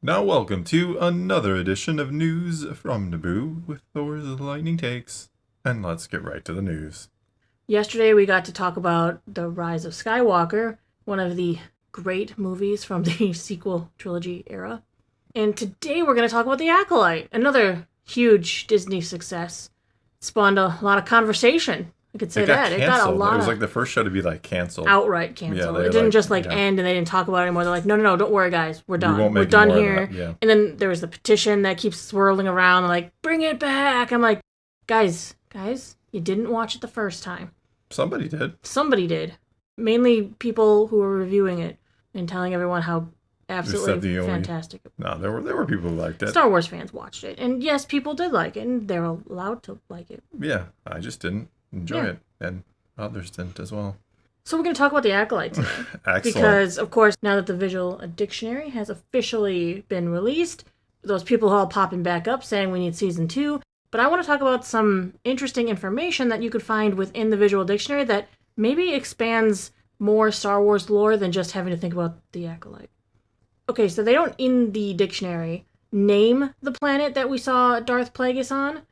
Now welcome to another edition of News from Naboo with Thor's Lightning Takes. And let's get right to the news. Yesterday we got to talk about The Rise of Skywalker, one of the great movies from the sequel trilogy era. And today we're going to talk about The Acolyte, another huge Disney success. Spawned a lot of conversation. I could say that. It got a lot It was like the first show to be canceled. Outright canceled. Yeah, it didn't just end and they didn't talk about it anymore. They're like, no, don't worry guys. We're done. We're done here. Yeah. And then there was the petition that keeps swirling around like, bring it back. I'm like, guys, you didn't watch it the first time. Somebody did. Mainly people who were reviewing it and telling everyone how absolutely fantastic. No, there were people who liked it. Star Wars fans watched it. And yes, people did like it, and they're allowed to like it. Yeah, I just didn't enjoy it, and others didn't as well. So we're going to talk about The Acolyte today. Excellent. Because, of course, now that the visual dictionary has officially been released, those people are all popping back up saying we need season 2. But I want to talk about some interesting information that you could find within the visual dictionary that maybe expands more Star Wars lore than just having to think about The Acolyte. Okay, so they don't, in the dictionary, name the planet that we saw Darth Plagueis on,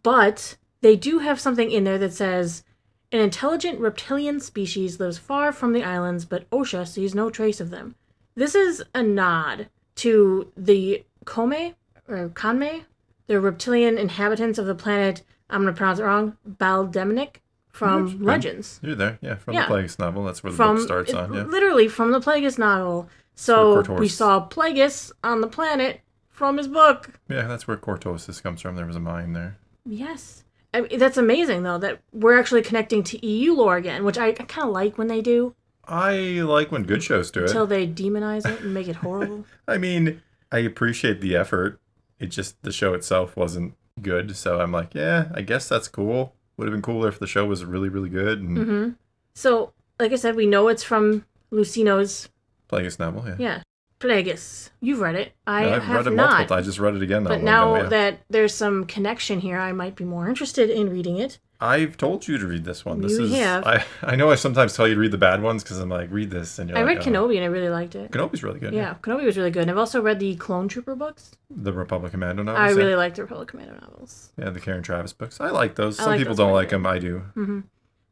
but they do have something in there that says, an intelligent reptilian species lives far from the islands, but Osha sees no trace of them. This is a nod to the Kome, or Kanme, the reptilian inhabitants of the planet, I'm going to pronounce it wrong, Baldemnik, from Legends. You're there, yeah, from the Plagueis novel. That's where the book starts on, yeah. Literally from the Plagueis novel. So we saw Plagueis on the planet from his book. Yeah, that's where Cortosis comes from. There was a mine there. Yes. I mean, that's amazing, though, that we're actually connecting to EU lore again, which I kind of like when they do. I like when good shows do it. Until they demonize it and make it horrible. I mean, I appreciate the effort. It just, the show itself wasn't good. So I'm like, yeah, I guess that's cool. Would have been cooler if the show was really, really good. And So, like I said, we know it's from Lucino's Plagueis novel, yeah. Yeah. Plagueis. You've read it. I've read it multiple times. I just read it again. But now that there's some connection here, I might be more interested in reading it. I've told you to read this one. You have. I know I sometimes tell you to read the bad ones because I'm like, read this. And I read Kenobi and I really liked it. Kenobi's really good. Yeah, Kenobi was really good. And I've also read the Clone Trooper books. The Republic Commando novels. I really like the Republic Commando novels. Yeah, the Karen Travis books. I like those. Some people don't like them. I do. Mm-hmm.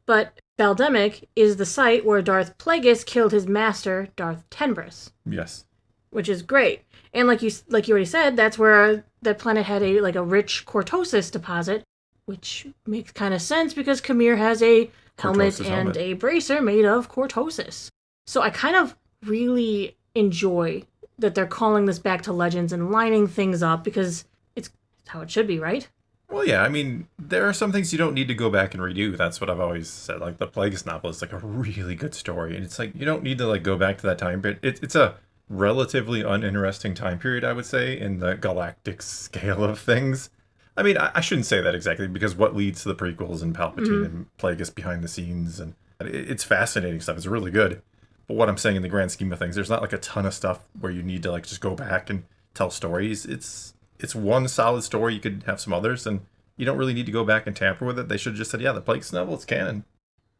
But Baldemic is the site where Darth Plagueis killed his master, Darth Tenbris. Yes. Which is great. And like you already said, that's where that planet had a rich cortosis deposit, which makes kind of sense because Khmer has a helmet and a bracer made of cortosis. So I kind of really enjoy that they're calling this back to Legends and lining things up because it's how it should be, right? Well, yeah, I mean, there are some things you don't need to go back and redo. That's what I've always said. Like, the Plagueis novel is, a really good story. And it's you don't need to, go back to that time. But it's a relatively uninteresting time period, I would say, in the galactic scale of things. I mean, I shouldn't say that exactly, because what leads to the prequels and Palpatine and Plagueis behind the scenes, and it's fascinating stuff. It's really good. But what I'm saying in the grand scheme of things, there's not, a ton of stuff where you need to, just go back and tell stories. It's one solid story. You could have some others, and you don't really need to go back and tamper with it. They should have just said, yeah, the Plagueis novel, it's canon.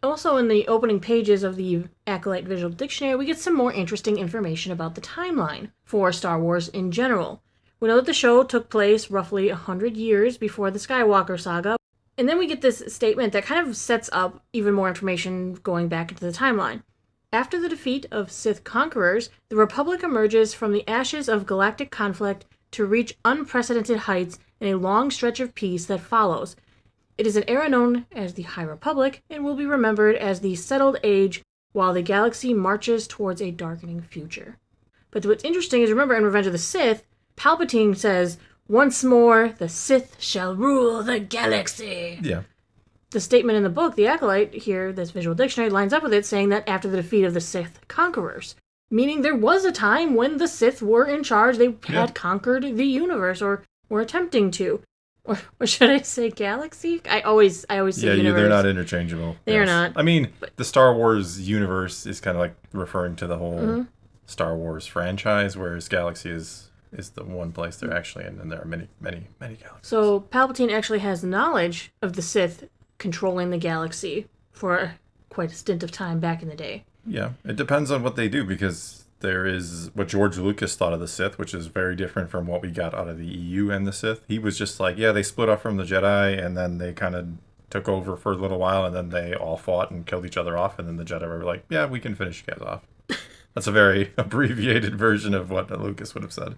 Also, in the opening pages of the Acolyte Visual Dictionary, we get some more interesting information about the timeline for Star Wars in general. We know that the show took place roughly 100 years before the Skywalker saga, and then we get this statement that kind of sets up even more information going back into the timeline. After the defeat of Sith conquerors, the Republic emerges from the ashes of galactic conflict to reach unprecedented heights in a long stretch of peace that follows. It is an era known as the High Republic and will be remembered as the settled age while the galaxy marches towards a darkening future. But what's interesting is, remember in Revenge of the Sith, Palpatine says, once more, the Sith shall rule the galaxy. Yeah. The statement in the book, The Acolyte, here, this visual dictionary, lines up with it, saying that after the defeat of the Sith conquerors. Meaning there was a time when the Sith were in charge. They had conquered the universe, or were attempting to. Or should I say galaxy? I always say universe. Yeah, they're not interchangeable. They're not. I mean, the Star Wars universe is kind of referring to the whole Star Wars franchise, whereas galaxy is the one place they're actually in, and there are many, many, many galaxies. So Palpatine actually has knowledge of the Sith controlling the galaxy for quite a stint of time back in the day. Yeah, it depends on what they do, because there is what George Lucas thought of the Sith, which is very different from what we got out of the EU and the Sith. He was just like, yeah, they split off from the Jedi, and then they kind of took over for a little while, and then they all fought and killed each other off, and then the Jedi were like, yeah, we can finish you guys off. That's a very abbreviated version of what Lucas would have said.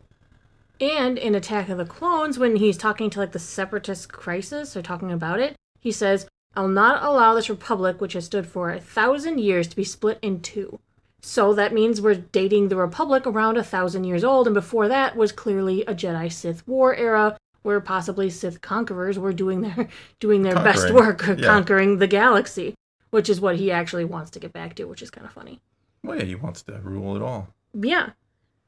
And in Attack of the Clones, when he's talking to like the Separatist crisis, or talking about it, he says, I'll not allow this republic, which has stood for 1,000 years, to be split in two. So that means we're dating the Republic around 1,000 years old, and before that was clearly a Jedi-Sith war era, where possibly Sith conquerors were doing their best work conquering the galaxy, which is what he actually wants to get back to, which is kind of funny. Well, yeah, he wants to rule it all. Yeah.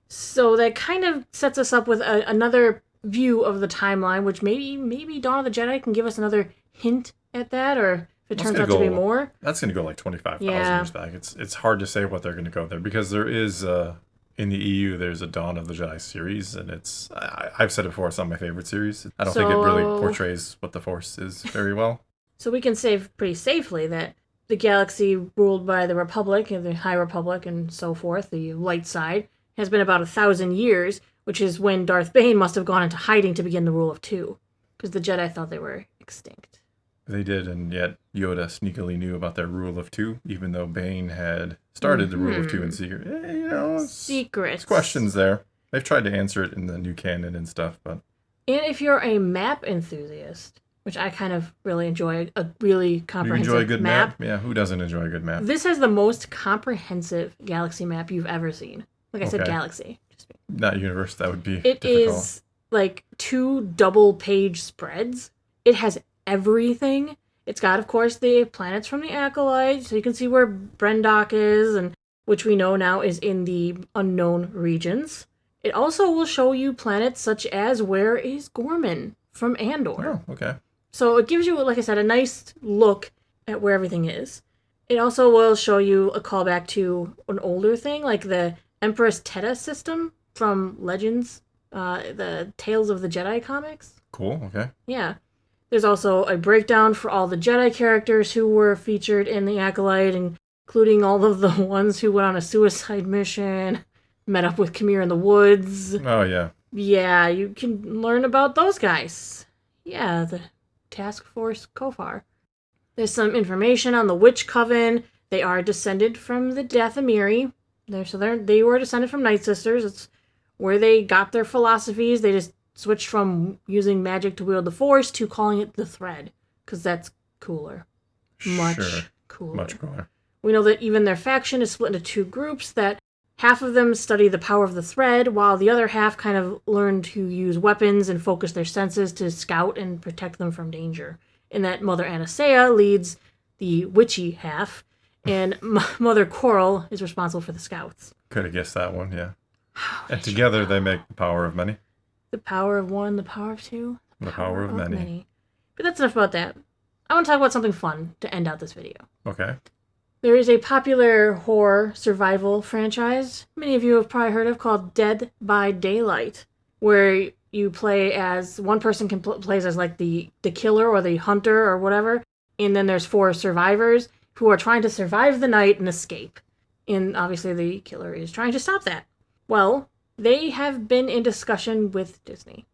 So that kind of sets us up with another view of the timeline, which maybe Dawn of the Jedi can give us another hint at that, or if it turns out to be more. That's going to go like 25,000 years back. It's hard to say what they're going to go there, because there is, in the EU, there's a Dawn of the Jedi series, and I've said it before, it's not my favorite series. I don't think it really portrays what the Force is very well. So we can say pretty safely that the galaxy ruled by the Republic, and the High Republic, and so forth, the light side, has been about 1,000 years, which is when Darth Bane must have gone into hiding to begin the rule of two, because the Jedi thought they were extinct. They did, and yet Yoda sneakily knew about their rule of two, even though Bane had started the rule of two in secret. Secrets. Questions there. They've tried to answer it in the new canon and stuff, but... And if you're a map enthusiast, which I kind of really enjoy, a really comprehensive You enjoy a good map? Yeah, who doesn't enjoy a good map? This has the most comprehensive galaxy map you've ever seen. Like I said, galaxy. Not universe, that would be difficult. It is like 2 double-page spreads. It has everything. It's got, of course, the planets from the Acolyte, so you can see where Brendok is, and which we know now is in the unknown regions. It also will show you planets such as where is Gorman from Andor. Oh, okay. So it gives you, like I said, a nice look at where everything is. It also will show you a callback to an older thing, like the Empress Teta system from Legends, the Tales of the Jedi comics. Cool, okay. Yeah. There's also a breakdown for all the Jedi characters who were featured in the Acolyte, including all of the ones who went on a suicide mission, met up with Khmer in the woods. Oh, yeah. Yeah, you can learn about those guys. Yeah, the Task Force Kofar. There's some information on the Witch Coven. They are descended from the Dathomiri. They were descended from Night Sisters. It's where they got their philosophies. They just switched from using magic to wield the Force to calling it the Thread, because that's cooler. Much cooler. We know that even their faction is split into 2 groups, that half of them study the power of the Thread, while the other half kind of learn to use weapons and focus their senses to scout and protect them from danger. And that Mother Anastasia leads the witchy half, and Mother Coral is responsible for the scouts. Could have guessed that one, yeah. And together they make the power of many. The power of one, the power of two. The power of many. But that's enough about that. I want to talk about something fun to end out this video. Okay. There is a popular horror survival franchise many of you have probably heard of called Dead by Daylight, where you play as one person plays as like the killer or the hunter or whatever, and then there's 4 survivors who are trying to survive the night and escape. And obviously the killer is trying to stop that. Well, they have been in discussion with Disney.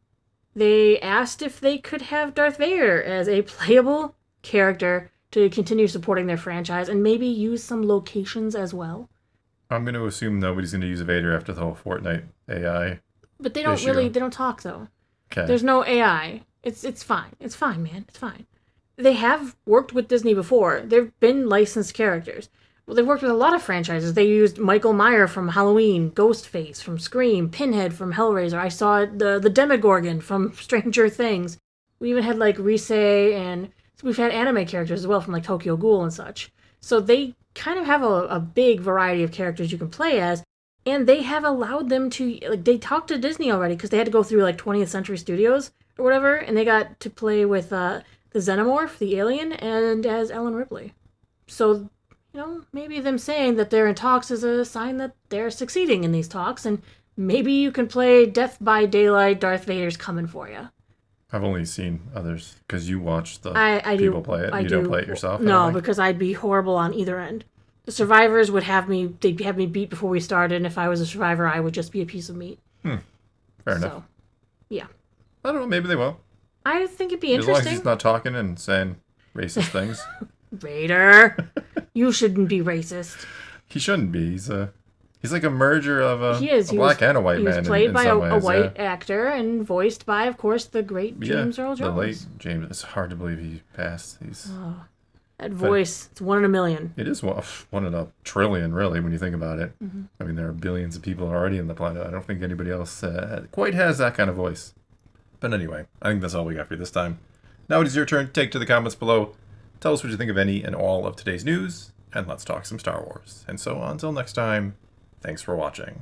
They asked if they could have Darth Vader as a playable character to continue supporting their franchise and maybe use some locations as well. I'm going to assume nobody's going to use Vader after the whole Fortnite AI. But they don't they don't talk though. Okay. There's no AI. It's fine. It's fine, man. It's fine. They have worked with Disney before. They've been licensed characters. Well, they've worked with a lot of franchises. They used Michael Myers from Halloween, Ghostface from Scream, Pinhead from Hellraiser. I saw the Demogorgon from Stranger Things. We even had like Rise, and we've had anime characters as well from like Tokyo Ghoul and such. So they kind of have a big variety of characters you can play as, and they have allowed them to, like, they talked to Disney already because they had to go through like 20th Century Studios or whatever, and they got to play with the Xenomorph, the alien, and as Ellen Ripley. So, maybe them saying that they're in talks is a sign that they're succeeding in these talks, and maybe you can play Death by Daylight, Darth Vader's coming for you. I've only seen others because you watch the I people play it. You don't play it yourself? No, because I'd be horrible on either end. The survivors would they'd have me beat before we started, and if I was a survivor, I would just be a piece of meat. Fair enough. Yeah. I don't know, maybe they will. I think it'd be As long interesting. as he's not talking and saying racist things. Raider, you shouldn't be racist. He shouldn't be. He's like a merger of a black and a white man. He was played in by some a ways, white actor and voiced by, of course, the great James Earl Jones. The late James. It's hard to believe he passed. That voice, it's 1 in a million. It is 1 in a trillion, really, when you think about it. Mm-hmm. I mean, there are billions of people already on the planet. I don't think anybody else quite has that kind of voice. But anyway, I think that's all we got for you this time. Now it is your turn to take to the comments below. Tell us what you think of any and all of today's news, and let's talk some Star Wars. And so until next time, thanks for watching.